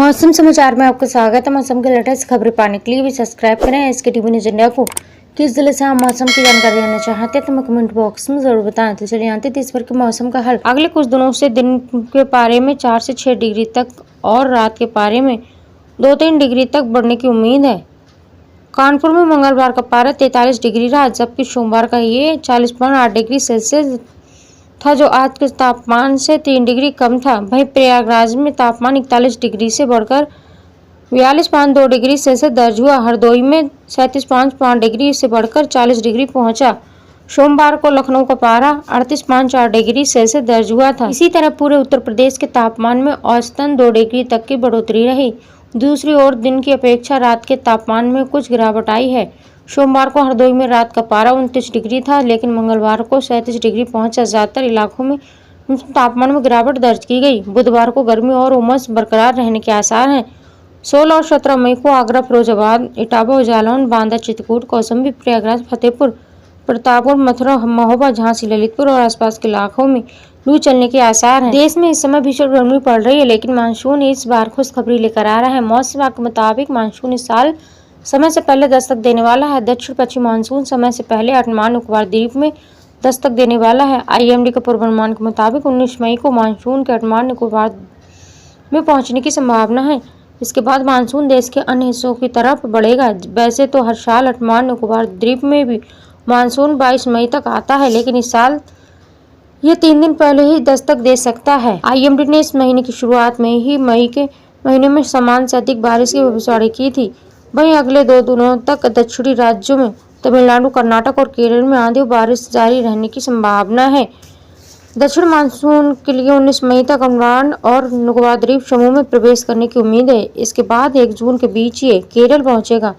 मौसम समाचार में आपका स्वागत है। मौसम के लेटेस्ट खबरें पाने के लिए भी सब्सक्राइब करें एसके टीवी न्यूज़ इंडिया को। किस जिले से आप मौसम की जानकारी लेना चाहते हैं तो हमें कमेंट बॉक्स में जरूर बताएं। तो चलिए जानते हैं देश भर के मौसम का हाल। अगले कुछ दिनों से दिन के पारे में 4 से 6 डिग्री तक और रात के पारे में 2-3 डिग्री तक बढ़ने की उम्मीद है। कानपुर में मंगलवार का पारा 43 डिग्री रहा, जबकि सोमवार का ये 40.8 डिग्री सेल्सियस था, जो आज के तापमान से 3 डिग्री कम था। वहीं प्रयागराज में तापमान 41 डिग्री से बढ़कर 42.2 डिग्री सेल्सियस दर्ज हुआ। हरदोई में 37.5 डिग्री से बढ़कर 40 डिग्री पहुंचा। सोमवार को लखनऊ का पारा 38.4 डिग्री सेल्सियस दर्ज हुआ था। इसी तरह पूरे उत्तर प्रदेश के तापमान में औसतन 2 डिग्री तक की बढ़ोतरी रही। दूसरी ओर दिन की अपेक्षा रात के तापमान में कुछ गिरावट आई है। सोमवार को हरदोई में रात का पारा 29 डिग्री था, लेकिन मंगलवार को 37 डिग्री पहुंचा। ज्यादातर इलाकों में तापमान में गिरावट दर्ज की गई। बुधवार को गर्मी और उमस बरकरार रहने के आसार हैं। 16 और 17 मई को आगरा, फिरोजाबाद, इटावा, जालौन, बांदा, चित्रकूट, कौशाम्बी, प्रयागराज, फतेहपुर, प्रतापपुर, मथुरा, महोबा, झांसी, ललितपुर और आसपास के इलाकों में लू चलने के आसार हैं। देश में इस समय भीषण गर्मी पड़ रही है, लेकिन मानसून इस बार खुशखबरी लेकर आ रहा है। मौसम विभाग के मुताबिक मानसून इस साल समय से पहले दस्तक देने वाला है। दक्षिण पश्चिम मानसून समय से पहले अंडमान निकोबार द्वीप में दस्तक देने वाला है। आईएमडी के पूर्वानुमान के मुताबिक 19 मई को मानसून के अंडमान निकोबार में पहुंचने की संभावना है। इसके बाद मानसून देश के अन्य हिस्सों की तरफ बढ़ेगा। वैसे तो हर साल अंडमान निकोबार द्वीप में भी मानसून 22 मई तक आता है, लेकिन इस साल ये 3 दिन पहले ही दस्तक दे सकता है। आईएमडी ने इस महीने की शुरुआत में ही मई के महीने में सामान्य से अधिक बारिश की भविष्यवाणी की थी। वहीं अगले 2 दिनों तक दक्षिणी राज्यों में तमिलनाडु, कर्नाटक और केरल में आंधी बारिश जारी रहने की संभावना है। दक्षिण मानसून के लिए 19 मई तक अंडमान और निकोबार द्वीप समूह में प्रवेश करने की उम्मीद है। इसके बाद 1 जून के बीच ये केरल पहुंचेगा।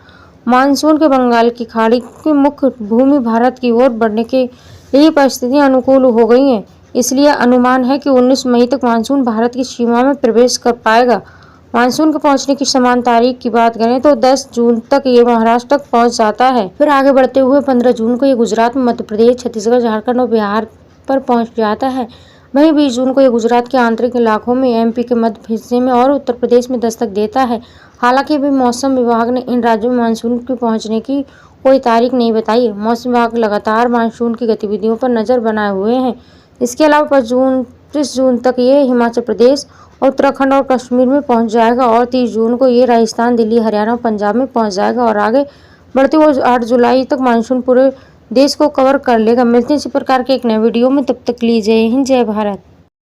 मानसून के बंगाल की खाड़ी की मुख्य भूमि भारत की ओर बढ़ने के लिए परिस्थितियां अनुकूल हो गई हैं। इसलिए अनुमान है कि 19 मई तक मानसून भारत की सीमा में प्रवेश कर पाएगा। मानसून के पहुंचने की समान तारीख की बात करें तो 10 जून तक ये महाराष्ट्र तक पहुंच जाता है। फिर आगे बढ़ते हुए 15 जून को ये गुजरात, मध्य प्रदेश, छत्तीसगढ़, झारखंड और बिहार पर पहुंच जाता है। वहीं 20 जून को ये गुजरात के आंतरिक इलाकों में, एमपी के मध्य हिस्से में और उत्तर प्रदेश में दस्तक देता है। हालांकि अभी मौसम विभाग ने इन राज्यों में मानसून के पहुंचने की कोई तारीख नहीं बताई है। मौसम विभाग लगातार मानसून की गतिविधियों पर नजर बनाए हुए हैं। इसके अलावा 25 जून तक ये हिमाचल प्रदेश, उत्तराखंड और कश्मीर में पहुंच जाएगा और 30 जून को ये राजस्थान, दिल्ली, हरियाणा और पंजाब में पहुंच जाएगा और आगे बढ़ते हुए 8 जुलाई तक मानसून पूरे देश को कवर कर लेगा। मिलते हैं इसी प्रकार के एक नए वीडियो में, तब तक लीजिए जय हिंद, जय भारत।